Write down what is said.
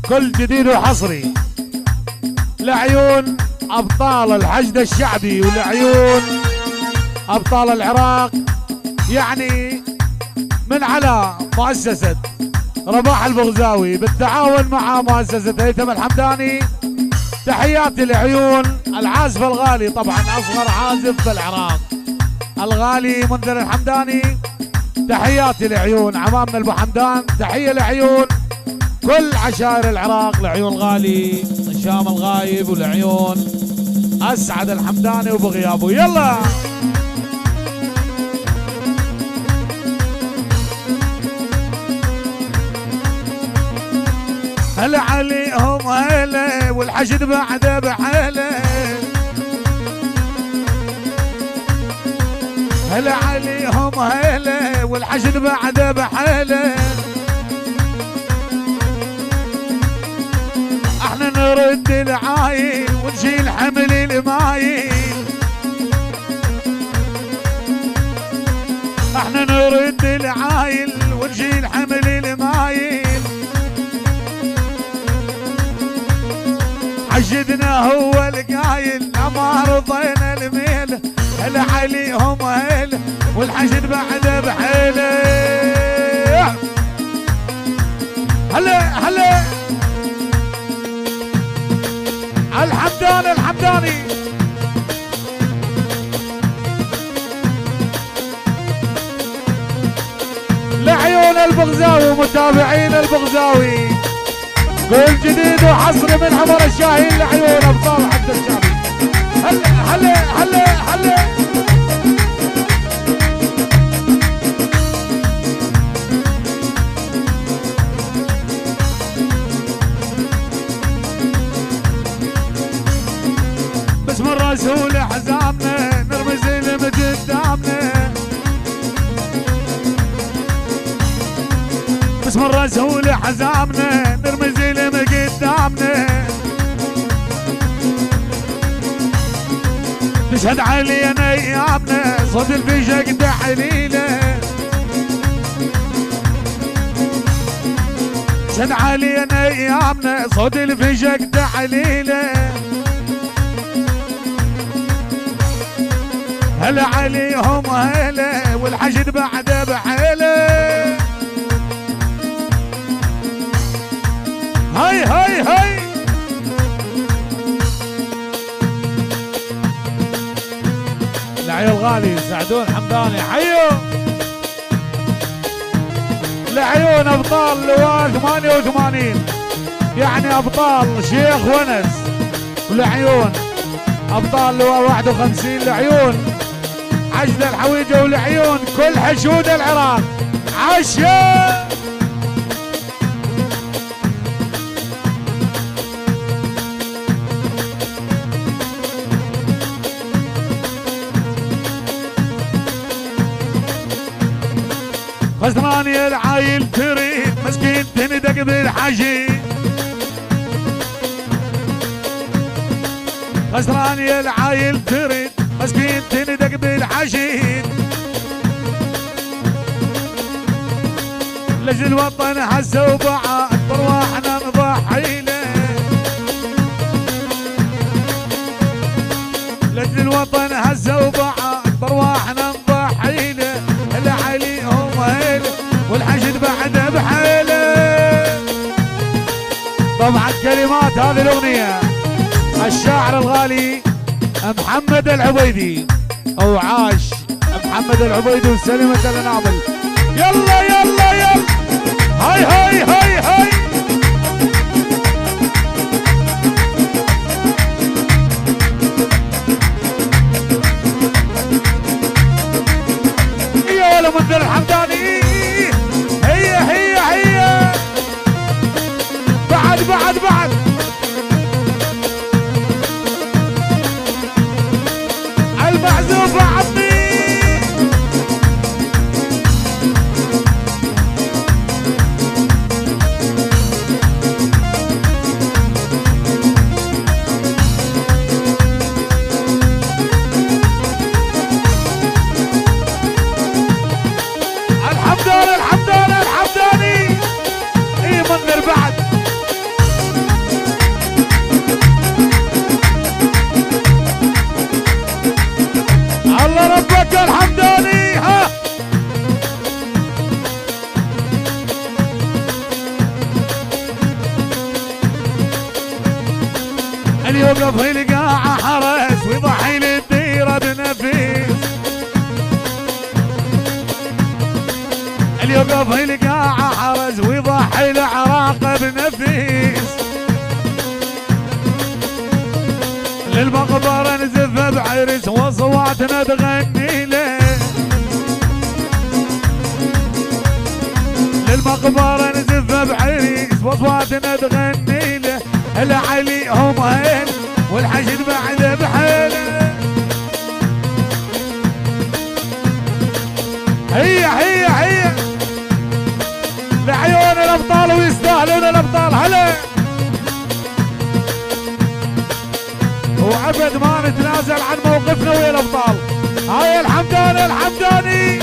كل جديد وحصري لعيون ابطال الحشد الشعبي ولعيون ابطال العراق، يعني من على مؤسسة رباح البغزاوي بالتعاون مع مؤسسة هيثم الحمداني. تحياتي لعيون العازف الغالي، طبعا اصغر عازف بالعراق الغالي منذر الحمداني. تحياتي لعيون عمامنا ابو حمدان، تحية لعيون كل عشائر العراق، لعيون غالي هشام الغايب ولعيون اسعد الحمداني وبغيابه. يلا هلا عليهم هلا والحشد بعده بحاله، هلا عليهم هلا والحشد بعده بحاله. احنا نرد العايل ونشيل حمل المايل، احنا نرد العايل ونشيل حمل المايل. حشدنا هو القايل ما رضينا الميل، هلا عليهم هلا والحشد بعده بحيله. هلا هلا الحمداني الحمداني لعيون البغزاوي ومتابعين البغزاوي، كل جديد وحصري من عمر الشاهين لعيون ابطال حد الشعبي. هلا هلا هلا هلا بس من رسول حزامنا نرمز اللي قدامنا، بس من رسول حزامنا نرمز اللي قدامنا. تشهد علينا ايامنا صوت الفيشه قد حليله، تشهد علينا ايامنا صوت الفيشه قد حليله. هلا عليهم هلا والحشد بعده بحيله. هاي هاي هاي لعيون الغالي سعدون حمداني حيو لعيون ابطال لواء 88، يعني ابطال شيخ ونس، ولعيون ابطال لواء 51 لعيون عجل الحويجه ولعيون كل حشود العراق. عشا خسراني العايل تريد مسكين تندق بالحشي، خسراني العايل تريد مسكين تندق بالحشيد. لجل الوطن هسه وبعد برواحنا نضحي له، لجل الوطن هسه وبعد برواحنا نضحي له. هلا عليهم هلا والحشد بعده بحيله. طبعا كلمات هذه الاغنيه الشاعر الغالي محمد العبيدي، او عاش محمد العبيدي وسلمة الانابل. يلا يلا يلا هاي هاي هاي هاي يا ولا منذر الحمداني. هي هي هي بعد بعد بعد المعزوف عطني. الحمداني الحمداني الحمداني اي منذر بعد يوقف القاعة حرس ويضحي للديرة بنفيس، اللي يوقف القاعة حرس ويضحي العراق بنفيس، للمقبرة نزف بعرس واصواتنا تغني له، للمقبرة نزف بعرس واصواتنا تغني له، العلي هم هين والحشد بعد بحيله. هي لعيون الابطال ويستاهلون الابطال. هلا وابد ما نتنازل عن موقفنا ويا الابطال. هاي الحمداني